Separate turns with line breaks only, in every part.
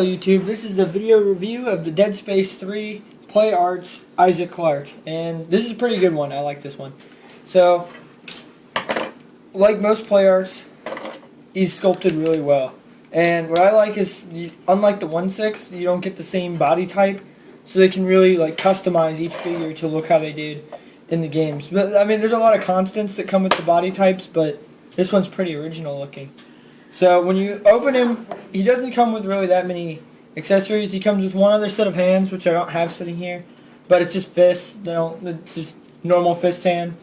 Hello YouTube, this is the video review of the Dead Space 3 Playarts Isaac Clarke, and this is a pretty good one. I like this one. So, like most Playarts, he's sculpted really well. And what I like is, unlike the 1/6, you don't get the same body type, so they can really like customize each figure to look how they did in the games. But I mean, there's a lot of constants that come with the body types, but this one's pretty original looking. So when you open him, he doesn't come with really that many accessories. He comes with one other set of hands, which I don't have sitting here, but it's just fists. It's just normal fist hand,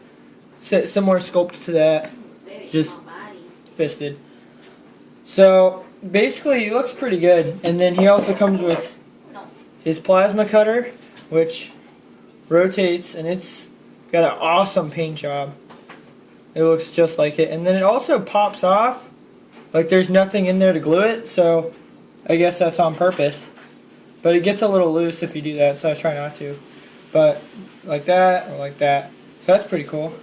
similar sculpt to that, just fisted. So basically, he looks pretty good. And then he also comes with his plasma cutter, which rotates, and it's got an awesome paint job. It looks just like it, and then it also pops off. Like there's nothing in there to glue it, so I guess that's on purpose. But it gets a little loose if you do that, so I try not to. But like that or like that. So that's pretty cool.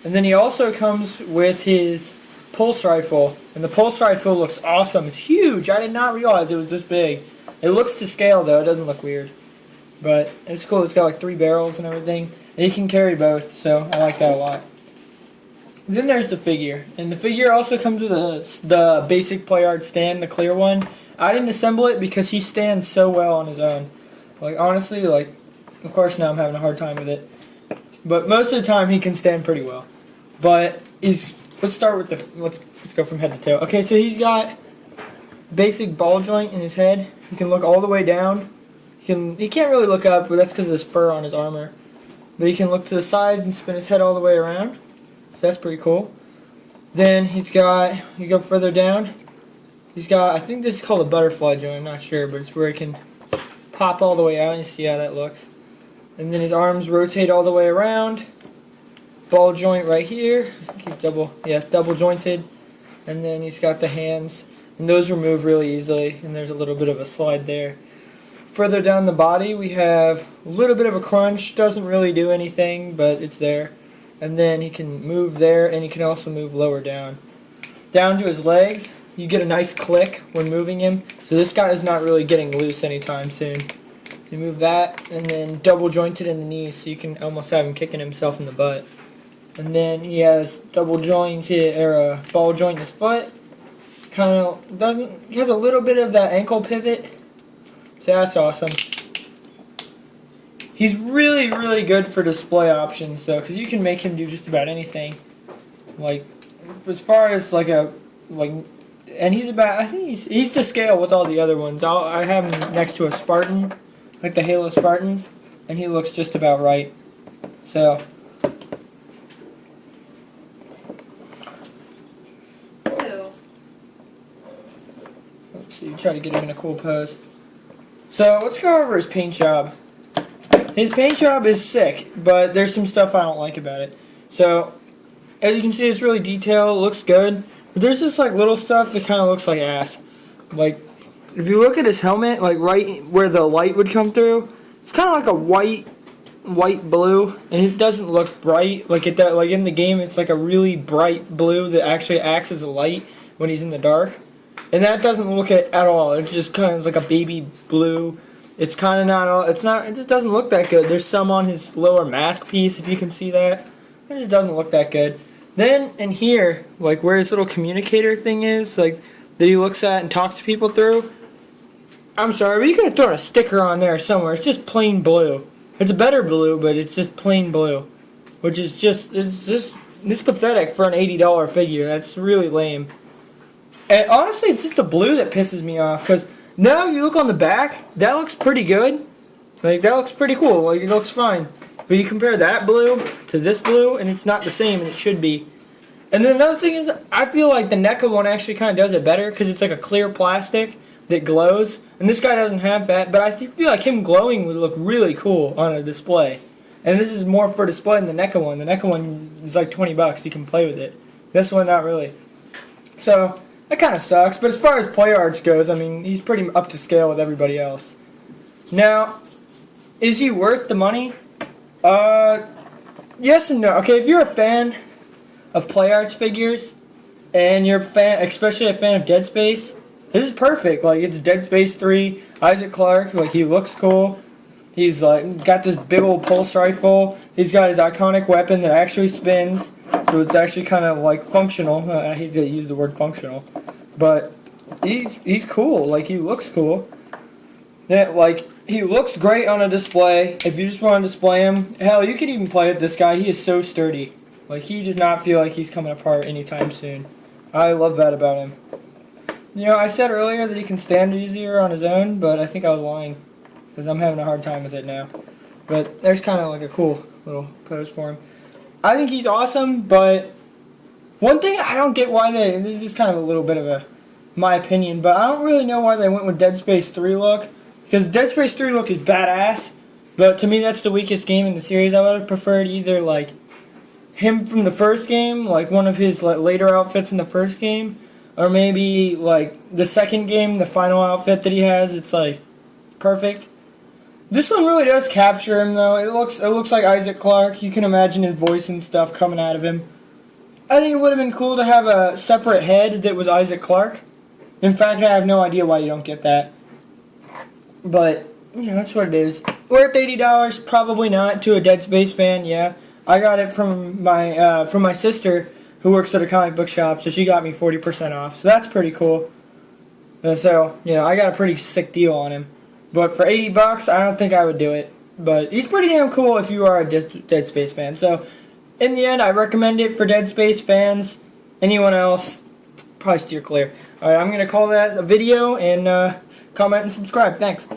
And then he also comes with his pulse rifle. And the pulse rifle looks awesome. It's huge. I did not realize it was this big. It looks to scale though, it doesn't look weird. But it's cool, it's got like 3 barrels and everything. And you can carry both, so I like that a lot. Then there's the figure, and the figure also comes with the basic Playart stand, the clear one. I didn't assemble it because he stands so well on his own. Like honestly, like of course now I'm having a hard time with it, but most of the time he can stand pretty well. But let's start with let's go from head to toe. Okay, so he's got basic ball joint in his head. He can look all the way down. He can't really look up, but that's because of his fur on his armor. But he can look to the sides and spin his head all the way around. So that's pretty cool. Then he's got, you go further down, he's got, I think this is called a butterfly joint, I'm not sure, but it's where it can pop all the way out, and you see how that looks. And then his arms rotate all the way around. Ball joint right here, he's double jointed. And then he's got the hands, and those remove really easily, and there's a little bit of a slide there. Further down the body we have a little bit of a crunch, doesn't really do anything, but it's there. And then he can move there, and he can also move lower down. Down to his legs, you get a nice click when moving him. So this guy is not really getting loose anytime soon. You move that, and then double jointed in the knees, so you can almost have him kicking himself in the butt. And then he has double jointed, or a ball joint in his foot. He has a little bit of that ankle pivot. So that's awesome. He's really, really good for display options, though, because you can make him do just about anything. Like, as far as and he's about, I think he's to scale with all the other ones. I have him next to a Spartan, like the Halo Spartans, and he looks just about right. So, let's see, try to get him in a cool pose. So, let's go over his paint job. His paint job is sick, but there's some stuff I don't like about it. So, as you can see, it's really detailed, looks good, but there's just like little stuff that kind of looks like ass. Like, if you look at his helmet, like right where the light would come through, it's kind of like a white blue, and it doesn't look bright like it does. Like in the game, it's like a really bright blue that actually acts as a light when he's in the dark, and that doesn't look at all. It's just kind of like a baby blue. It's kind of not, it just doesn't look that good. There's some on his lower mask piece, if you can see that. It just doesn't look that good. Then, in here, like where his little communicator thing is, like, that he looks at and talks to people through, I'm sorry, but you could have thrown a sticker on there somewhere. It's just plain blue. It's a better blue, but it's just plain blue. Which is it's pathetic for an $80 figure. That's really lame. And honestly, it's just the blue that pisses me off, because now you look on the back, that looks pretty good. Like, that looks pretty cool. Like, it looks fine. But you compare that blue to this blue, and it's not the same, and it should be. And then another thing is, I feel like the NECA one actually kind of does it better, because it's like a clear plastic that glows. And this guy doesn't have that, but I feel like him glowing would look really cool on a display. And this is more for display than the NECA one. The NECA one is like $20. You can play with it. This one, not really. So, that kind of sucks, but as far as Playarts goes, I mean, he's pretty up to scale with everybody else. Now, is he worth the money? Yes and no. Okay, if you're a fan of Playarts figures, and you're a fan, especially a fan of Dead Space, this is perfect. Like, it's Dead Space 3, Isaac Clarke. Like, he looks cool. He's like got this big old pulse rifle. He's got his iconic weapon that actually spins, so it's actually kind of like functional. I hate to use the word functional, but he's cool. Like, he looks cool. Like, he looks great on a display. If you just want to display him, hell, you could even play with this guy. He is so sturdy. Like, he does not feel like he's coming apart anytime soon. I love that about him. You know, I said earlier that he can stand easier on his own, but I think I was lying, because I'm having a hard time with it now. But there's kind of like a cool little pose for him. I think he's awesome, but one thing I don't get why this is kind of a little bit of my opinion, but I don't really know why they went with Dead Space 3 look, because Dead Space 3 look is badass, but to me that's the weakest game in the series. I would have preferred either like him from the first game, like one of his later outfits in the first game, or maybe like the second game, the final outfit that he has. It's like perfect. This one really does capture him though. It looks like Isaac Clarke. You can imagine his voice and stuff coming out of him. I think it would have been cool to have a separate head that was Isaac Clarke. In fact, I have no idea why you don't get that. But, you know, that's what it is. Worth $80? Probably not. To a Dead Space fan, yeah. I got it from my sister, who works at a comic book shop, so she got me 40% off. So that's pretty cool. So, you know, I got a pretty sick deal on him. But for $80, I don't think I would do it. But he's pretty damn cool if you are a Dead Space fan. So, in the end, I recommend it for Dead Space fans. Anyone else, probably steer clear. Alright, I'm going to call that a video, and comment and subscribe. Thanks.